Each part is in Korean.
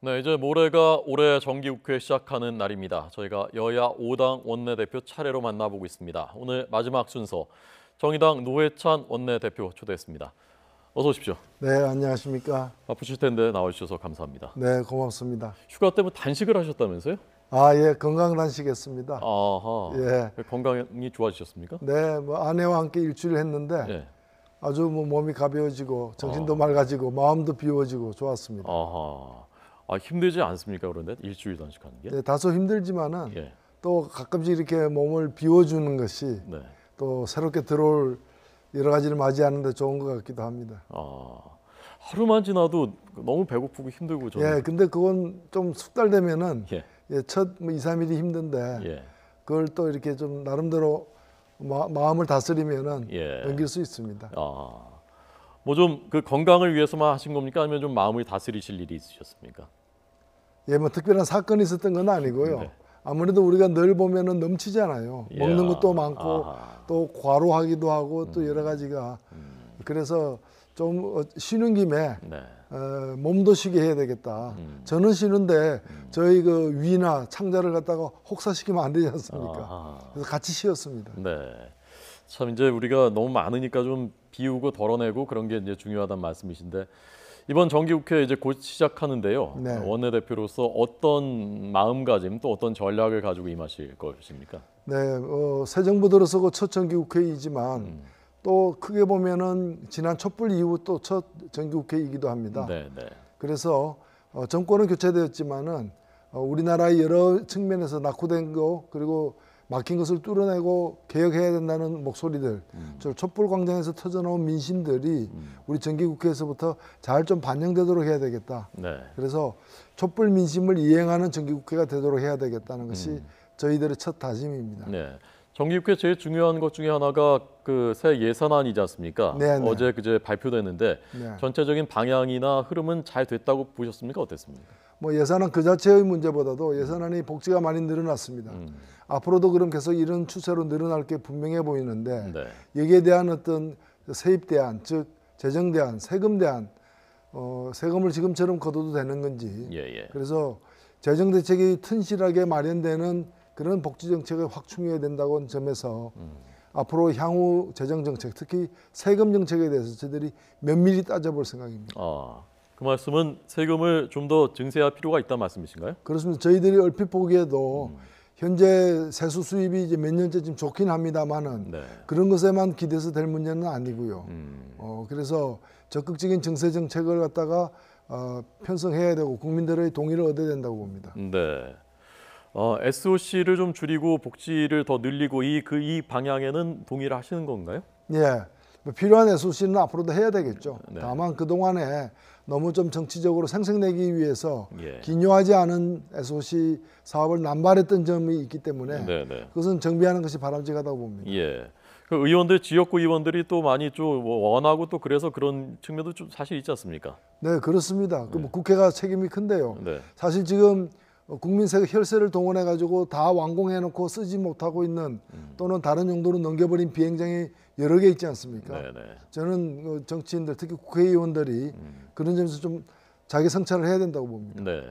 네, 이제 모레가 올해 정기국회 시작하는 날입니다. 저희가 여야 5당 원내대표 차례로 만나보고 있습니다. 오늘 마지막 순서 정의당 노회찬 원내대표 초대했습니다. 어서 오십시오. 네, 안녕하십니까. 바쁘실 텐데 나와주셔서 감사합니다. 네, 고맙습니다. 휴가 때문에 단식을 하셨다면서요? 예, 건강 단식했습니다. 아하. 예. 건강이 좋아지셨습니까? 네, 아내와 함께 일주일 했는데 예. 아주 몸이 가벼워지고 정신도 맑아지고 마음도 비워지고 좋았습니다. 아하. 힘들지 않습니까? 그런데 일주일 단식하는 게? 네, 다소 힘들지만은 예. 또 가끔씩 이렇게 몸을 비워주는 것이 네. 또 새롭게 들어올 여러 가지를 맞이하는 데 좋은 것 같기도 합니다. 하루만 지나도 너무 배고프고 힘들고 저는. 예, 근데 그건 좀 숙달되면은 예. 첫 2, 3일이 힘든데 예. 그걸 또 이렇게 좀 나름대로 마음을 다스리면은 예. 넘길 수 있습니다. 뭐 좀 그 건강을 위해서만 하신 겁니까? 아니면 좀 마음을 다스리실 일이 있으셨습니까? 예, 뭐 특별한 사건이 있었던 건 아니고요. 네. 아무래도 우리가 늘 보면은 넘치잖아요. 예. 먹는 것도 많고 아하. 또 과로하기도 하고 또 여러 가지가 그래서 좀 쉬는 김에 네. 몸도 쉬게 해야 되겠다. 저는 쉬는데 저희 그 위나 창자를 갖다가 혹사시키면 안 되지 않습니까? 아하. 그래서 같이 쉬었습니다. 네. 참 이제 우리가 너무 많으니까 좀 비우고 덜어내고 그런 게 이제 중요하다는 말씀이신데 이번 정기국회 이제 곧 시작하는데요. 네. 원내대표로서 어떤 마음가짐 또 어떤 전략을 가지고 임하실 것입니까? 네, 새 정부 들어서고 첫 정기국회이지만 또 크게 보면은 지난 촛불 이후 또 첫 정기국회이기도 합니다. 네, 네. 그래서 정권은 교체되었지만은 우리나라의 여러 측면에서 낙후된 거 그리고 막힌 것을 뚫어내고 개혁해야 된다는 목소리들, 저 촛불 광장에서 터져나온 민심들이 우리 정기국회에서부터 잘 좀 반영되도록 해야 되겠다. 네. 그래서 촛불 민심을 이행하는 정기국회가 되도록 해야 되겠다는 것이 저희들의 첫 다짐입니다. 네. 정기국회 제일 중요한 것 중에 하나가 그 새 예산안이지 않습니까? 네, 네. 어제 그제 발표됐는데 네. 전체적인 방향이나 흐름은 잘 됐다고 보셨습니까? 어땠습니까? 뭐 예산안 그 자체의 문제보다도 예산안이 복지가 많이 늘어났습니다. 앞으로도 그럼 계속 이런 추세로 늘어날 게 분명해 보이는데 네. 여기에 대한 어떤 세입 대안, 즉 재정 대안, 세금 대안, 세금을 지금처럼 걷어도 되는 건지 예. 그래서 재정 대책이 튼실하게 마련되는 그런 복지 정책을 확충해야 된다고 하는 점에서 앞으로 향후 재정 정책, 특히 세금 정책에 대해서 저희들이 면밀히 따져볼 생각입니다. 그 말씀은 세금을 좀 더 증세할 필요가 있다는 말씀이신가요? 그렇습니다. 저희들이 얼핏 보기에도 현재 세수 수입이 이제 몇 년째 좀 좋긴 합니다만은 네. 그런 것에만 기대서 될 문제는 아니고요. 그래서 적극적인 증세 정책을 갖다가 편성해야 되고 국민들의 동의를 얻어야 된다고 봅니다. 네. SOC를 좀 줄이고 복지를 더 늘리고 이 방향에는 동의를 하시는 건가요? 예, 뭐 필요한 SOC는 앞으로도 해야 되겠죠. 네. 다만 그 동안에 너무 좀 정치적으로 생색내기 위해서 예. 기묘하지 않은 SOC 사업을 남발했던 점이 있기 때문에 네. 그것은 정비하는 것이 바람직하다고 봅니다. 예. 그 의원들 지역구 의원들이 또 많이 좀 원하고 또 그래서 그런 측면도 좀 사실 있지 않습니까? 네, 그렇습니다. 뭐 국회가 책임이 큰데요. 네. 사실 지금 국민 혈세를 동원해 가지고 다 완공해 놓고 쓰지 못하고 있는 또는 다른 용도로 넘겨버린 비행장이 여러 개 있지 않습니까? 네. 저는 정치인들 특히 국회의원들이 그런 점에서 좀 자기 성찰을 해야 된다고 봅니다. 네.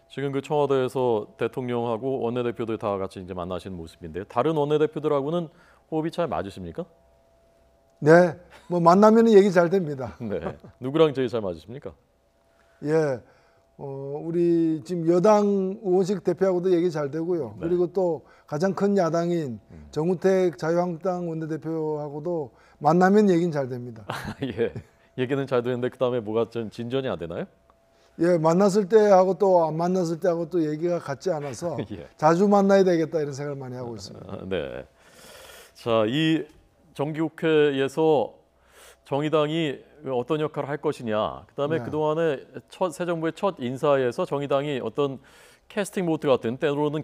지금 그 청와대에서 대통령하고 원내대표들 다 같이 이제 만나시는 모습인데요. 다른 원내대표들하고는 호흡이 잘 맞으십니까? 네, 뭐 만나면 얘기 잘 됩니다. 네. 누구랑 제일 잘 맞으십니까? 예, 우리 지금 여당 의원식 대표하고도 얘기 잘 되고요. 네. 그리고 또 가장 큰 야당인 정우택 자유한국당 원내대표하고도 만나면 얘기는 잘 됩니다. 예. 얘기는 잘 되는데 그 다음에 뭐가 좀 진전이 안 되나요? 예, 만났을 때하고 또 안 만났을 때하고 또 얘기가 같지 않아서 예. 자주 만나야 되겠다 이런 생각을 많이 하고 있습니다. 네. 자, 이 정기국회에서 정의당이 어떤 역할을 할 것이냐. 그다음에 네. 그동안에 새 정부의 첫 인사에서 정의당이 어떤 캐스팅 보트 같은 때로는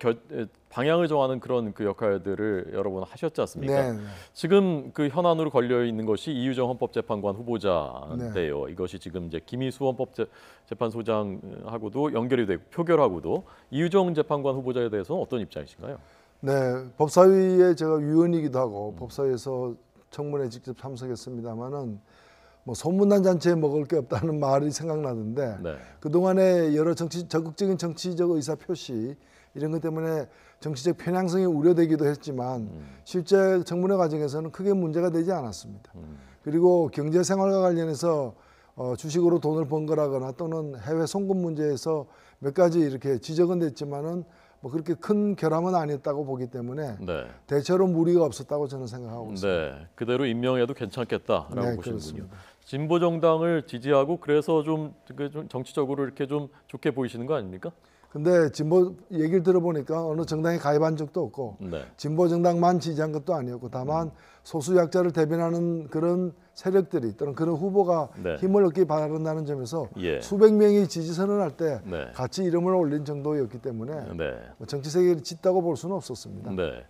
방향을 정하는 그런 그 역할들을 여러 번 하셨지 않습니까? 네. 지금 그 현안으로 걸려 있는 것이 이유정 헌법재판관 후보자인데요. 네. 이것이 지금 이제 김희수 헌법재판소장하고도 연결이 되고 표결하고도 이유정 재판관 후보자에 대해서는 어떤 입장이신가요? 네, 법사위에 제가 위원이기도 하고 법사위에서 청문회 직접 참석했습니다마는 뭐 소문난 잔치에 먹을 게 없다는 말이 생각나던데 네. 그동안에 여러 적극적인 정치적 의사 표시 이런 것 때문에 정치적 편향성이 우려되기도 했지만 실제 청문회 과정에서는 크게 문제가 되지 않았습니다. 그리고 경제 생활과 관련해서 주식으로 돈을 번 거라거나 또는 해외 송금 문제에서 몇 가지 이렇게 지적은 됐지만은 뭐 그렇게 큰 결함은 아니었다고 보기 때문에 네. 대체로 무리가 없었다고 저는 생각하고 있습니다. 네. 그대로 임명해도 괜찮겠다라고 네, 보시는군요. 그렇습니다. 진보 정당을 지지하고 그래서 좀 정치적으로 이렇게 좀 좋게 보이시는 거 아닙니까? 근데 진보 얘기를 들어보니까 어느 정당에 가입한 적도 없고 네. 진보 정당만 지지한 것도 아니었고 다만 소수 약자를 대변하는 그런 세력들이 또는 그런 후보가 네. 힘을 얻기 바란다는 점에서 예. 수백 명이 지지 선언할 때 네. 같이 이름을 올린 정도였기 때문에 네. 뭐 정치 세계를 짙다고 볼 수는 없었습니다. 네.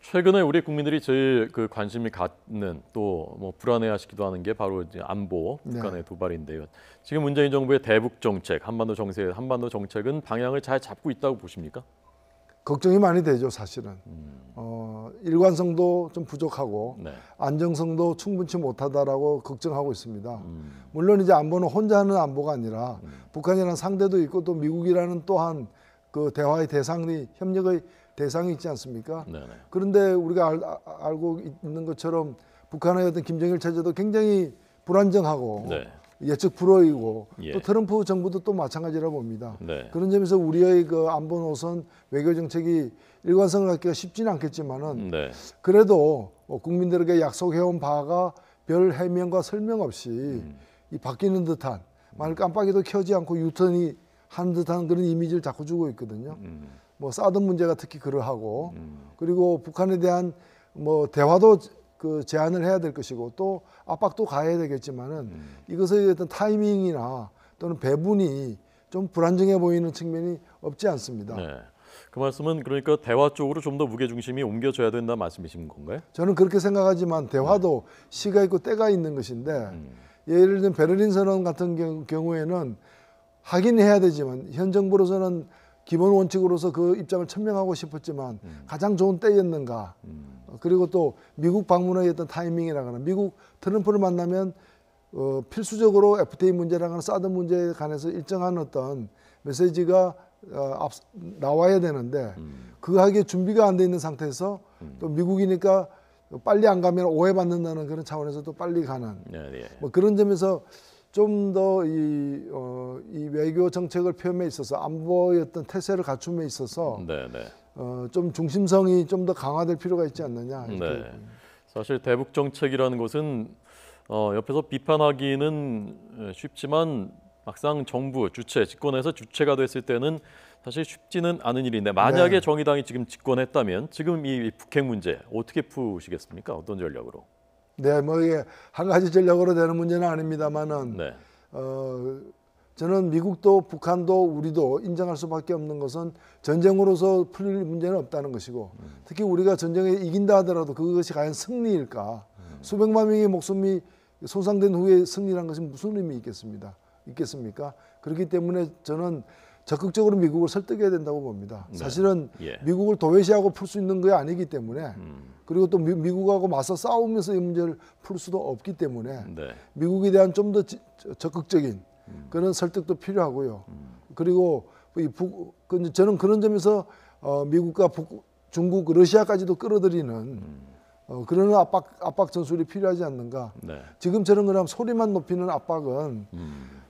최근에 우리 국민들이 제일 그 관심이 갖는 또 뭐 불안해하시기도 하는 게 바로 이제 안보 북한의 도발인데요. 지금 문재인 정부의 대북 정책, 한반도 정책은 방향을 잘 잡고 있다고 보십니까? 걱정이 많이 되죠, 사실은. 일관성도 좀 부족하고 네. 안정성도 충분치 못하다라고 걱정하고 있습니다. 물론 이제 안보는 혼자 하는 안보가 아니라 북한이라는 상대도 있고 또 미국이라는 또한 그 대화의 대상이 협력의 대상이 있지 않습니까? 네. 네. 그런데 우리가 알고 있는 것처럼 북한의 어떤 김정일 체제도 굉장히 불안정하고 네. 예측 불허이고 예. 또 트럼프 정부도 또 마찬가지라 봅니다. 네. 그런 점에서 우리의 그 안보 노선 외교 정책이 일관성을 갖기가 쉽지는 않겠지만은 네. 그래도 국민들에게 약속해온 바가 별 해명과 설명 없이 이 바뀌는 듯한 만일 깜빡이도 켜지 않고 유턴이 한 듯한 그런 이미지를 자꾸 주고 있거든요. 뭐 사드 문제가 특히 그러하고 그리고 북한에 대한 뭐 대화도 그 제안을 해야 될 것이고 또 압박도 가해야 되겠지만은 이것의 어떤 타이밍이나 또는 배분이 좀 불안정해 보이는 측면이 없지 않습니다. 네. 그 말씀은 그러니까 대화 쪽으로 좀 더 무게 중심이 옮겨져야 된다 말씀이신 건가요? 저는 그렇게 생각하지만 대화도 시가 있고 때가 있는 것인데 예를 들면 베를린 선언 같은 경우에는 하긴 해야 되지만 현 정부로서는 기본 원칙으로서 그 입장을 천명하고 싶었지만 가장 좋은 때였는가. 그리고 또 미국 방문의 어떤 타이밍이라거나 미국 트럼프를 만나면 필수적으로 FTA 문제라거나 사드 문제에 관해서 일정한 어떤 메시지가 나와야 되는데 그거 하기에 준비가 안 돼 있는 상태에서 또 미국이니까 빨리 안 가면 오해받는다는 그런 차원에서 또 빨리 가는 뭐 그런 점에서 좀 더 이 외교 정책을 표현에 있어서 안보의 어떤 태세를 갖춤에 있어서 좀 중심성이 좀 더 강화될 필요가 있지 않느냐. 네. 사실 대북 정책이라는 것은 옆에서 비판하기는 쉽지만 막상 정부 주체 집권해서 주체가 됐을 때는 사실 쉽지는 않은 일인데 만약에 네. 정의당이 지금 집권했다면 지금 이 북핵 문제 어떻게 푸시겠습니까? 어떤 전략으로? 네, 뭐 이게 한 가지 전략으로 되는 문제는 아닙니다만은 네. 저는 미국도 북한도 우리도 인정할 수밖에 없는 것은 전쟁으로서 풀릴 문제는 없다는 것이고 특히 우리가 전쟁에 이긴다 하더라도 그것이 과연 승리일까? 수백만 명의 목숨이 손상된 후에 승리란 것이 무슨 의미 있겠습니까? 그렇기 때문에 저는 적극적으로 미국을 설득해야 된다고 봅니다. 네. 사실은 예. 미국을 도외시하고 풀 수 있는 게 아니기 때문에 그리고 또 미국하고 맞서 싸우면서 이 문제를 풀 수도 없기 때문에 네. 미국에 대한 좀 더 적극적인 그런 설득도 필요하고요. 그리고 저는 그런 점에서 미국과 중국, 러시아까지도 끌어들이는 그런 압박 전술이 필요하지 않는가. 네. 지금처럼 그냥 소리만 높이는 압박은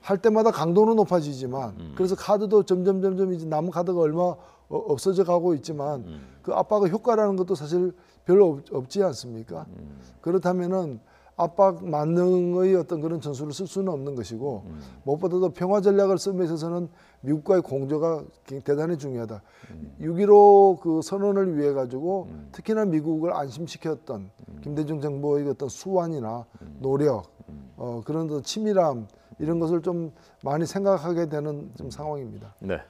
할 때마다 강도는 높아지지만 그래서 카드도 점점 이제 남은 카드가 얼마 없어져 가고 있지만 그 압박의 효과라는 것도 사실 별로 없지 않습니까? 그렇다면은 압박 만능의 어떤 그런 전술을 쓸 수는 없는 것이고 무엇보다도 평화 전략을 쓰면서 있어서는 미국과의 공조가 대단히 중요하다. 6.15 그 선언을 위해 가지고 특히나 미국을 안심시켰던 김대중 정부의 어떤 수완이나 노력, 그런 어떤 치밀함 이런 것을 좀 많이 생각하게 되는 좀 상황입니다. 네,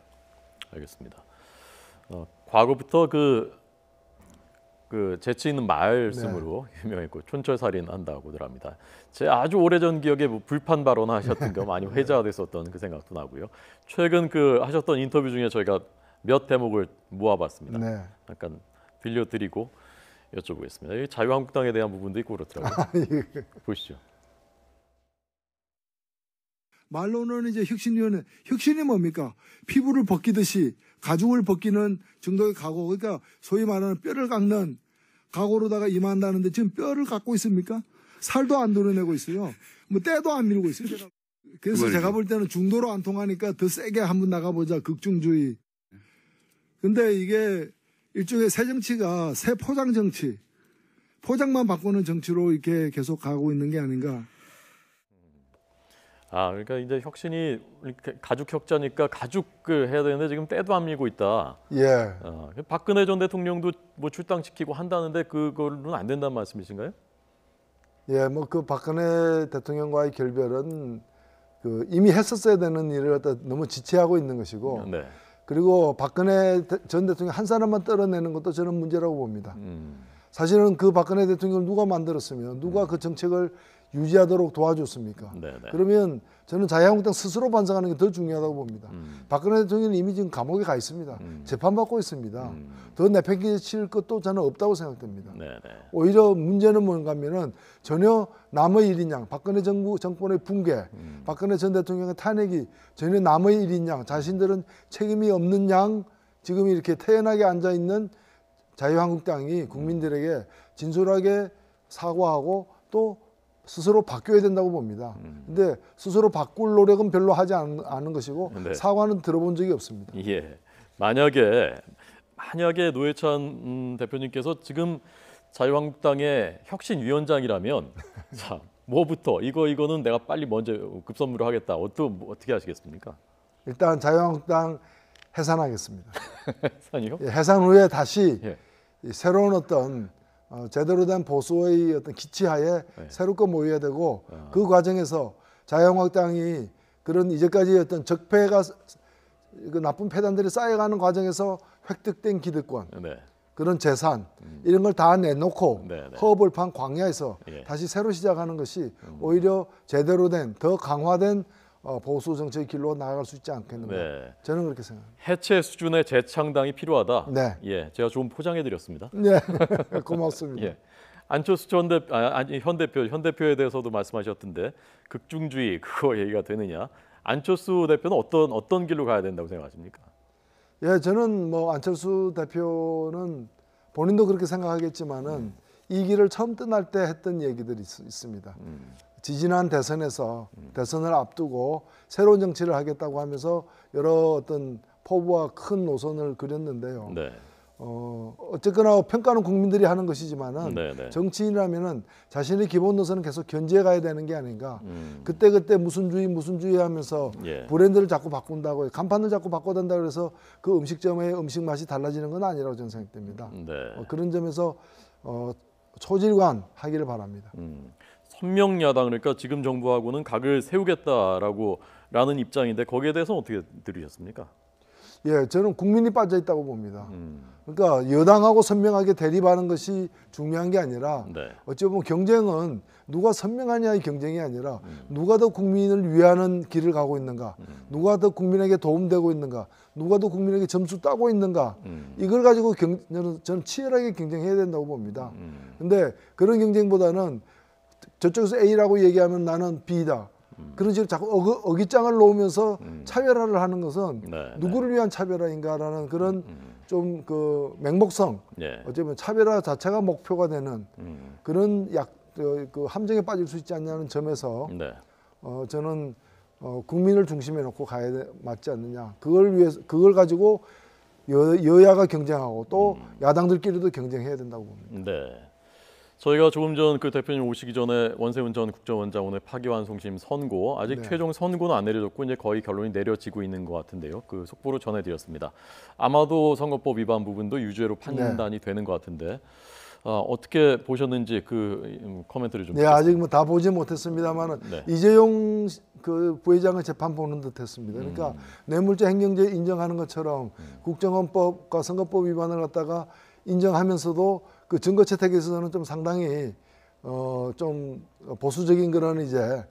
알겠습니다. 과거부터 그 재치 있는 말씀으로 유명했고 촌철살인 한다고들 합니다. 제 아주 오래전 기억에 뭐 불판 발언하셨던 거 많이 회자됐었던 그 생각도 나고요. 최근 그 하셨던 인터뷰 중에 저희가 몇 대목을 모아봤습니다. 네. 약간 빌려드리고 여쭤보겠습니다. 자유한국당에 대한 부분도 있고 그렇더라고요. 보시죠. 말로는 이제 혁신위원회, 혁신이 뭡니까? 피부를 벗기듯이 가죽을 벗기는 정도의 각오, 그러니까 소위 말하는 뼈를 깎는 각오로다가 임한다는데 지금 뼈를 깎고 있습니까? 살도 안 도려내고 있어요. 뭐 때도 안 밀고 있어요. 그래서 제가 볼 때는 중도로 안 통하니까 더 세게 한번 나가보자, 극중주의. 근데 이게 일종의 새 정치가 새 포장 정치, 포장만 바꾸는 정치로 이렇게 계속 가고 있는 게 아닌가. 아, 그러니까 이제 혁신이 가죽 혁자니까 가죽을 해야 되는데 지금 때도 안 밀고 있다. 예. 박근혜 전 대통령도 뭐 출당시키고 한다는데 그거는 안 된다는 말씀이신가요? 예, 뭐 그 박근혜 대통령과의 결별은 그 이미 했었어야 되는 일을 갖다 너무 지체하고 있는 것이고, 네. 그리고 박근혜 전 대통령 한 사람만 떨어내는 것도 저는 문제라고 봅니다. 사실은 그 박근혜 대통령을 누가 만들었으면 누가 그 정책을 유지하도록 도와줬습니까? 네네. 그러면 저는 자유한국당 스스로 반성하는 게 더 중요하다고 봅니다. 박근혜 대통령은 이미 지금 감옥에 가 있습니다. 재판받고 있습니다. 더 내팽개칠 것도 저는 없다고 생각됩니다. 네네. 오히려 문제는 뭔가 하면은 전혀 남의 일인 양, 박근혜 정권의 붕괴, 박근혜 전 대통령의 탄핵이 전혀 남의 일인 양, 자신들은 책임이 없는 양, 지금 이렇게 태연하게 앉아있는 자유한국당이 국민들에게 진솔하게 사과하고 또 스스로 바뀌어야 된다고 봅니다. 근데 스스로 바꿀 노력은 별로 하지 않은 것이고, 네. 사과는 들어본 적이 없습니다. 예. 만약에 노회찬 대표님께서 지금 자유한국당의 혁신위원장이라면 자, 뭐부터 이거는 내가 빨리 먼저 급선무를 하겠다. 어떻게 하시겠습니까? 일단 자유한국당 해산하겠습니다. 아니요? 예, 해산 후에 다시 예. 새로운 어떤 제대로 된 보수의 어떤 기치하에 새롭게 모여야 되고, 그 과정에서 자유한국당이 그런 이제까지 어떤 적폐가 그 나쁜 패단들이 쌓여가는 과정에서 획득된 기득권, 네. 그런 재산 이런 걸 다 내놓고 네, 네. 허벌판 광야에서 예. 다시 새로 시작하는 것이 오히려 제대로 된 더 강화된 보수 정책의 길로 나아갈 수 있지 않겠는가. 네. 저는 그렇게 생각합니다. 해체 수준의 재창당이 필요하다. 네. 예, 제가 좀 포장해드렸습니다. 네, 고맙습니다. 예. 안철수 현 대표에 대해서도 말씀하셨던데 극중주의 그거 얘기가 되느냐? 안철수 대표는 어떤 길로 가야 된다고 생각하십니까? 예, 저는 뭐 안철수 대표는 본인도 그렇게 생각하겠지만은 이 길을 처음 떠날 때 했던 얘기들이 있습니다. 지지난 대선에서 대선을 앞두고 새로운 정치를 하겠다고 하면서 여러 어떤 포부와 큰 노선을 그렸는데요. 네. 어쨌거나 평가는 국민들이 하는 것이지만은 네. 정치인이라면은 자신의 기본 노선은 계속 견지해 가야 되는 게 아닌가. 그때 무슨 주의 하면서 예. 브랜드를 자꾸 바꾼다고, 간판을 자꾸 바꿔단다고 해서 그 음식점의 음식 맛이 달라지는 건 아니라고 저는 생각됩니다. 네. 그런 점에서 초질관 하기를 바랍니다. 선명 야당 그러니까 지금 정부하고는 각을 세우겠다라는 입장인데 거기에 대해서는 어떻게 들으셨습니까? 예, 저는 국민이 빠져 있다고 봅니다. 그러니까 여당하고 선명하게 대립하는 것이 중요한 게 아니라 네. 어찌 보면 경쟁은 누가 선명하냐의 경쟁이 아니라 누가 더 국민을 위하는 길을 가고 있는가, 누가 더 국민에게 도움되고 있는가, 누가 더 국민에게 점수 따고 있는가, 이걸 가지고 저는 치열하게 경쟁해야 된다고 봅니다. 근데 그런 경쟁보다는 저쪽에서 A라고 얘기하면 나는 B다. 그런 식으로 자꾸 어깃장을 놓으면서 차별화를 하는 것은 누구를 위한 차별화인가라는 그런 좀 그 맹목성, 예. 어쩌면 차별화 자체가 목표가 되는 그런 그 함정에 빠질 수 있지 않냐는 점에서 네. 저는 국민을 중심에 놓고 가야 맞지 않느냐. 그걸 가지고 여야가 경쟁하고 또 야당들끼리도 경쟁해야 된다고 봅니다. 네. 저희가 조금 전 그 대표님 오시기 전에 원세훈 전 국정원장 오늘 파기환송심 선고 아직 네. 최종 선고는 안 내려졌고 이제 거의 결론이 내려지고 있는 것 같은데요. 그 속보로 전해드렸습니다. 아마도 선거법 위반 부분도 유죄로 판단이 되는 것 같은데 어떻게 보셨는지 그 코멘트를 좀. 네, 아직 뭐 다 보지 못했습니다만은 네. 이재용 그 부회장을 재판 보는 듯했습니다. 그러니까 뇌물죄 행정죄 인정하는 것처럼 국정원법과 선거법 위반을 갖다가 인정하면서도 그 증거 채택에 있어서는 좀 상당히 좀 보수적인 그런 이제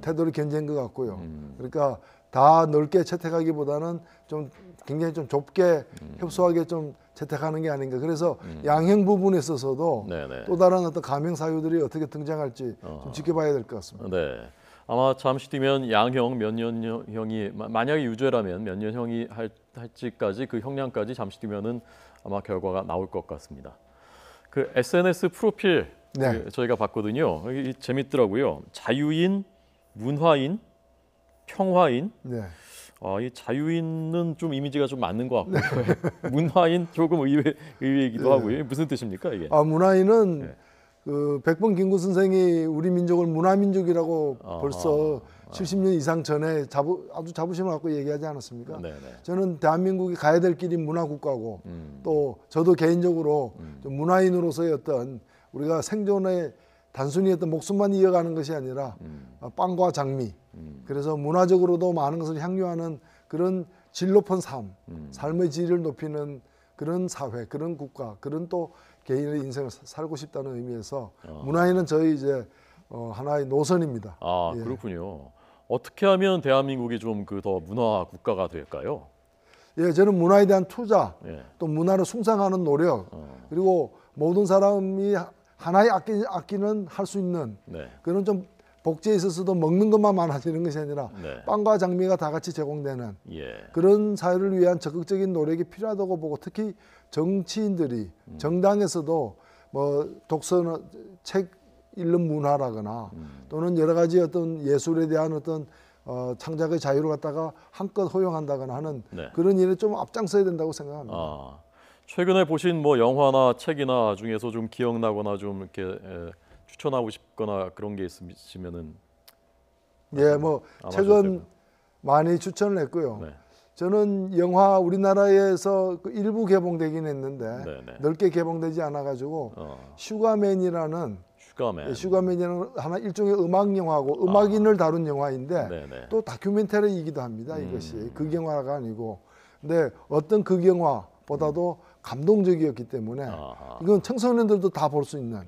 태도를 견지한 것 같고요. 그러니까 다 넓게 채택하기보다는 좀 굉장히 좀 좁게 협소하게 좀 채택하는 게 아닌가. 그래서 양형 부분에 있어서도 네네. 또 다른 어떤 가명 사유들이 어떻게 등장할지 좀 지켜봐야 될 것 같습니다. 네. 아마 잠시 뒤면 양형 몇 년형이 만약에 유죄라면 몇 년형이 할지까지 그 형량까지 잠시 뒤면은 아마 결과가 나올 것 같습니다. 그 SNS 프로필 네. 저희가 봤거든요. 이게 재밌더라고요. 자유인, 문화인, 평화인. 네. 이 자유인은 좀 이미지가 좀 맞는 것 같고요. 문화인 조금 의외이기도 하고요. 무슨 뜻입니까 이게? 문화인은 네. 그 백범 김구 선생이 우리 민족을 문화민족이라고 벌써 70년 이상 전에 아주 자부심을 갖고 얘기하지 않았습니까? 네네. 저는 대한민국이 가야 될 길이 문화국가고 또 저도 개인적으로 좀 문화인으로서의 어떤 우리가 생존의 단순히 어떤 목숨만 이어가는 것이 아니라 빵과 장미 그래서 문화적으로도 많은 것을 향유하는 그런 질 높은 삶의 질을 높이는 그런 사회, 그런 국가, 그런 또 개인의 인생을 살고 싶다는 의미에서 문화인은 저희 이제 하나의 노선입니다. 예. 그렇군요. 어떻게 하면 대한민국이 좀 그 더 문화 국가가 될까요? 예, 저는 문화에 대한 투자, 예. 또 문화를 숭상하는 노력, 그리고 모든 사람이 하나의 악기는 할 수 있는 네. 그런 좀 복지에 있어서도 먹는 것만 많아지는 것이 아니라 네. 빵과 장미가 다 같이 제공되는 예. 그런 사회를 위한 적극적인 노력이 필요하다고 보고 특히 정치인들이 정당에서도 뭐 독서나 책 읽는 문화라거나 또는 여러 가지 어떤 예술에 대한 어떤 창작의 자유를 갖다가 한껏 허용한다거나 하는 네. 그런 일에 좀 앞장서야 된다고 생각합니다. 최근에 보신 뭐 영화나 책이나 중에서 좀 기억나거나 좀 이렇게 추천하고 싶거나 그런 게 있으면은 예, 뭐 최근 많이 추천을 했고요. 네. 저는 영화 우리나라에서 그 일부 개봉되긴 했는데 네네. 넓게 개봉되지 않아가지고 슈가맨이라는 슈가맨이라는 하나 일종의 음악 영화고 음악인을 다룬 영화인데 네네. 또 다큐멘터리이기도 합니다. 이것이 극영화가 아니고 근데 어떤 극영화보다도 감동적이었기 때문에 이건 청소년들도 다 볼 수 있는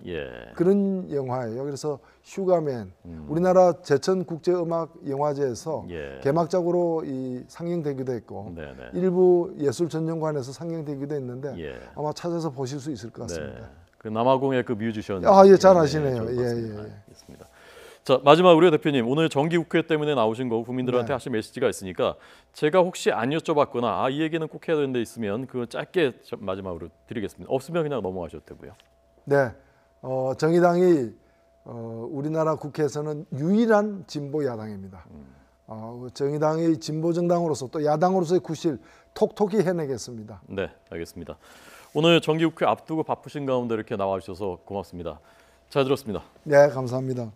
그런 영화예요. 그래서 슈가맨 우리나라 제천국제음악영화제에서 개막작으로 상영되기도 했고 일부 예술전용관에서 상영되기도 했는데 아마 찾아서 보실 수 있을 것 같습니다. 네. 그 남아공의 그 뮤지션. 예, 잘 아시네요. 알겠습니다. 자, 마지막으로 대표님 오늘 정기국회 때문에 나오신 거 국민들한테 하실 메시지가 있으니까 제가 혹시 안 여쭤봤거나 이 얘기는 꼭 해야 되는 데 있으면 그건 짧게 마지막으로 드리겠습니다. 없으면 그냥 넘어가셔도 되고요. 네, 정의당이 우리나라 국회에서는 유일한 진보 야당입니다. 정의당의 진보 정당으로서 또 야당으로서의 구실 톡톡히 해내겠습니다. 네, 알겠습니다. 오늘 정기국회 앞두고 바쁘신 가운데 이렇게 나와주셔서 고맙습니다. 잘 들었습니다. 네, 감사합니다.